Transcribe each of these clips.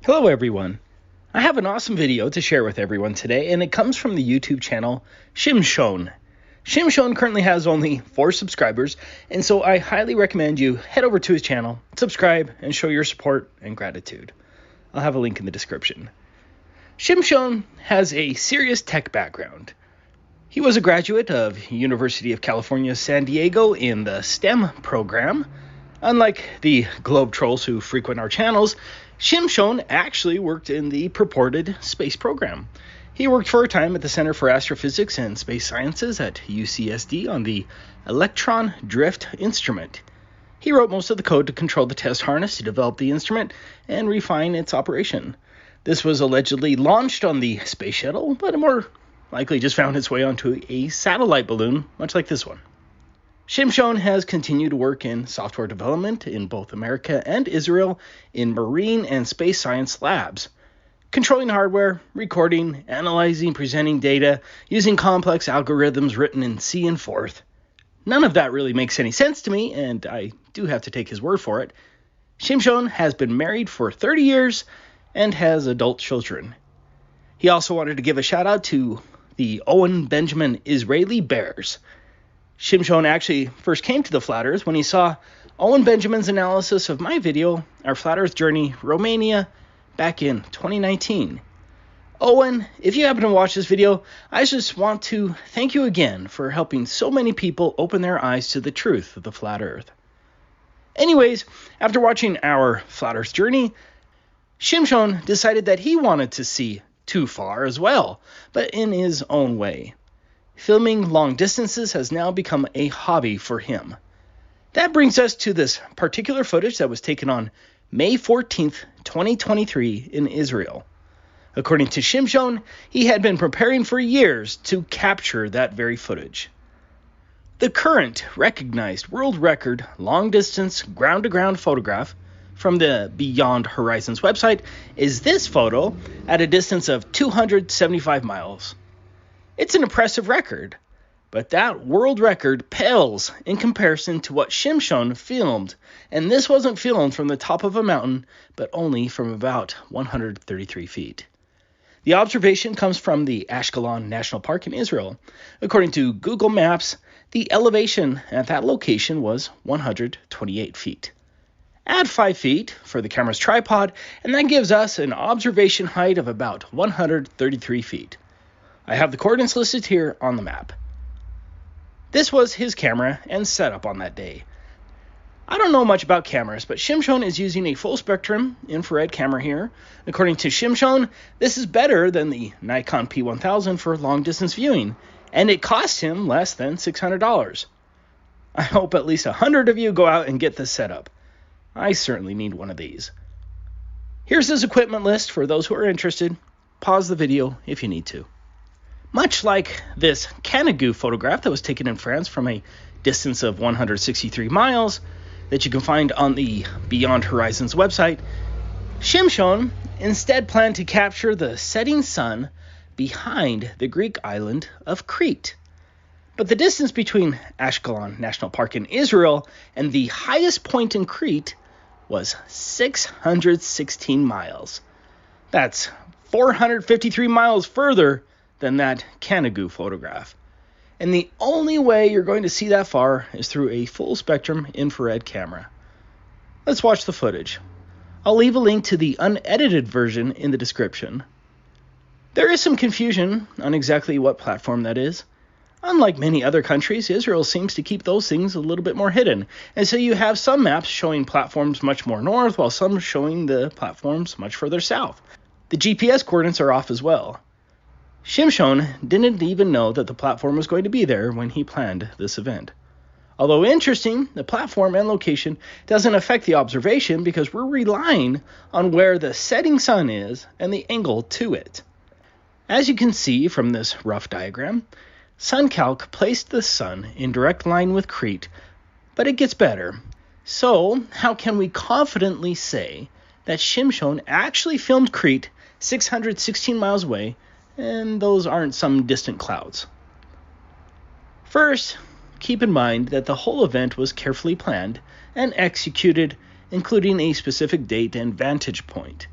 Hello everyone. I have an awesome video to share with everyone today, and it comes from the YouTube channel Shimshon. Shimshon currently has only 4 subscribers, and so I highly recommend you head over to his channel, subscribe, and show your support and gratitude. I'll have a link in the description. Shimshon has a serious tech background. He was a graduate of University of California, San Diego in the STEM program. Unlike the globe trolls who frequent our channels, Shimshon actually worked in the purported space program. He worked for a time at the Center for Astrophysics and Space Sciences at UCSD on the Electron Drift instrument. He wrote most of the code to control the test harness to develop the instrument and refine its operation. This was allegedly launched on the space shuttle, but it more likely just found its way onto a satellite balloon, much like this one. Shimshon has continued to work in software development in both America and Israel in marine and space science labs, controlling hardware, recording, analyzing, presenting data, using complex algorithms written in C and Forth. None of that really makes any sense to me, and I do have to take his word for it. Shimshon has been married for 30 years and has adult children. He also wanted to give a shout out to the Owen Benjamin Israeli Bears. Shimshon actually first came to the Flat Earth when he saw Owen Benjamin's analysis of my video, Our Flat Earth Journey, Romania, back in 2019. Owen, if you happen to watch this video, I just want to thank you again for helping so many people open their eyes to the truth of the Flat Earth. Anyways, after watching Our Flat Earth Journey, Shimshon decided that he wanted to see too far as well, but in his own way. Filming long distances has now become a hobby for him. That brings us to this particular footage that was taken on May 14th, 2023 in Israel. According to Shimshon, he had been preparing for years to capture that very footage. The current recognized world record long-distance ground-to-ground photograph from the Beyond Horizons website is this photo at a distance of 275 miles. It's an impressive record, but that world record pales in comparison to what Shimshon filmed, and this wasn't filmed from the top of a mountain, but only from about 133 feet. The observation comes from the Ashkelon National Park in Israel. According to Google Maps, the elevation at that location was 128 feet. Add 5 feet for the camera's tripod, and that gives us an observation height of about 133 feet. I have the coordinates listed here on the map. This was his camera and setup on that day. I don't know much about cameras, but Shimshon is using a full spectrum infrared camera here. According to Shimshon, this is better than the Nikon P1000 for long distance viewing, and it cost him less than $600. I hope at least 100 of you go out and get this setup. I certainly need one of these. Here's his equipment list for those who are interested. Pause the video if you need to. Much like this Canigou photograph that was taken in France from a distance of 163 miles that you can find on the Beyond Horizons website, Shimshon instead planned to capture the setting sun behind the Greek island of Crete. But the distance between Ashkelon National Park in Israel and the highest point in Crete was 616 miles. That's 453 miles further than that Canigou photograph. And the only way you're going to see that far is through a full spectrum infrared camera. Let's watch the footage. I'll leave a link to the unedited version in the description. There is some confusion on exactly what platform that is. Unlike many other countries, Israel seems to keep those things a little bit more hidden. And so you have some maps showing platforms much more north, while some showing the platforms much further south. The GPS coordinates are off as well. Shimshon didn't even know that the platform was going to be there when he planned this event. Although interesting, the platform and location doesn't affect the observation because we're relying on where the setting sun is and the angle to it. As you can see from this rough diagram, SunCalc placed the sun in direct line with Crete, but it gets better. So, how can we confidently say that Shimshon actually filmed Crete 616 miles away, and those aren't some distant clouds? First, keep in mind that the whole event was carefully planned and executed, including a specific date and vantage point.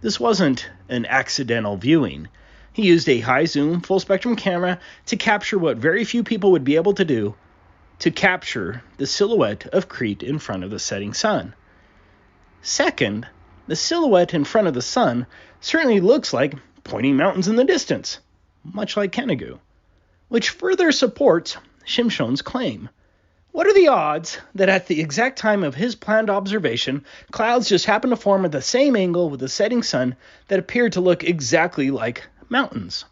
This wasn't an accidental viewing. He used a high-zoom, full-spectrum camera to capture what very few people would be able to do, to capture the silhouette of Crete in front of the setting sun. Second, the silhouette in front of the sun certainly looks like pointing mountains in the distance, much like Kenegu, which further supports Shimshon's claim. What are the odds that at the exact time of his planned observation, clouds just happen to form at the same angle with the setting sun that appear to look exactly like mountains?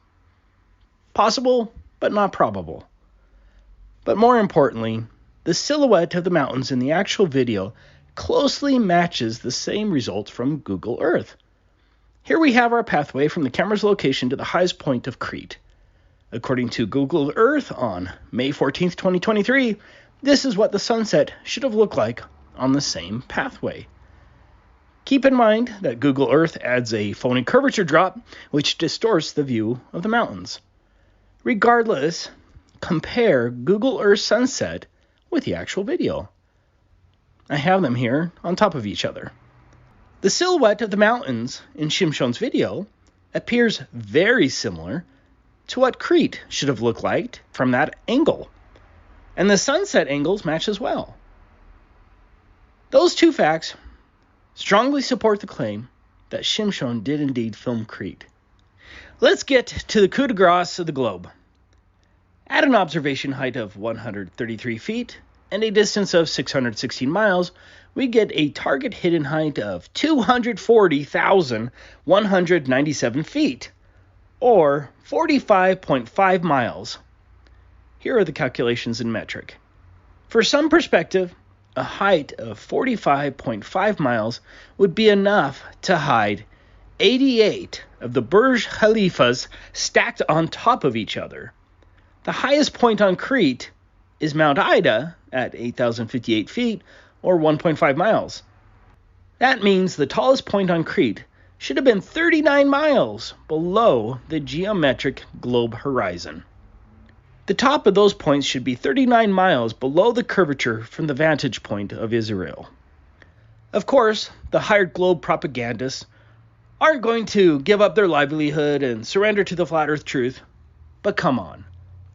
Possible, but not probable. But more importantly, the silhouette of the mountains in the actual video closely matches the same results from Google Earth. Here we have our pathway from the camera's location to the highest point of Crete. According to Google Earth on May 14th, 2023, this is what the sunset should have looked like on the same pathway. Keep in mind that Google Earth adds a phony curvature drop, which distorts the view of the mountains. Regardless, compare Google Earth sunset with the actual video. I have them here on top of each other. The silhouette of the mountains in Shimshon's video appears very similar to what Crete should have looked like from that angle. And the sunset angles match as well. Those two facts strongly support the claim that Shimshon did indeed film Crete. Let's get to the coup de grace of the globe. At an observation height of 133 feet and a distance of 616 miles, we get a target hidden height of 240,197 feet, or 45.5 miles. Here are the calculations in metric. For some perspective, a height of 45.5 miles would be enough to hide 88 of the Burj Khalifas stacked on top of each other. The highest point on Crete is Mount Ida at 8,058 feet, or 1.5 miles. That means the tallest point on Crete should have been 39 miles below the geometric globe horizon. The top of those points should be 39 miles below the curvature from the vantage point of Israel. Of course, the hired globe propagandists aren't going to give up their livelihood and surrender to the flat earth truth, but come on.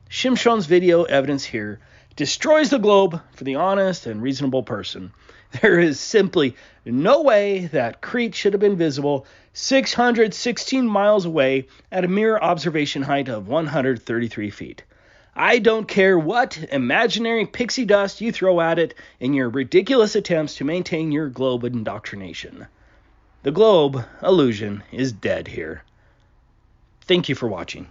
Shimshon's video evidence here destroys the globe for the honest and reasonable person. There is simply no way that Crete should have been visible 616 miles away at a mere observation height of 133 feet. I don't care what imaginary pixie dust you throw at it in your ridiculous attempts to maintain your globe indoctrination. The globe illusion is dead here. Thank you for watching.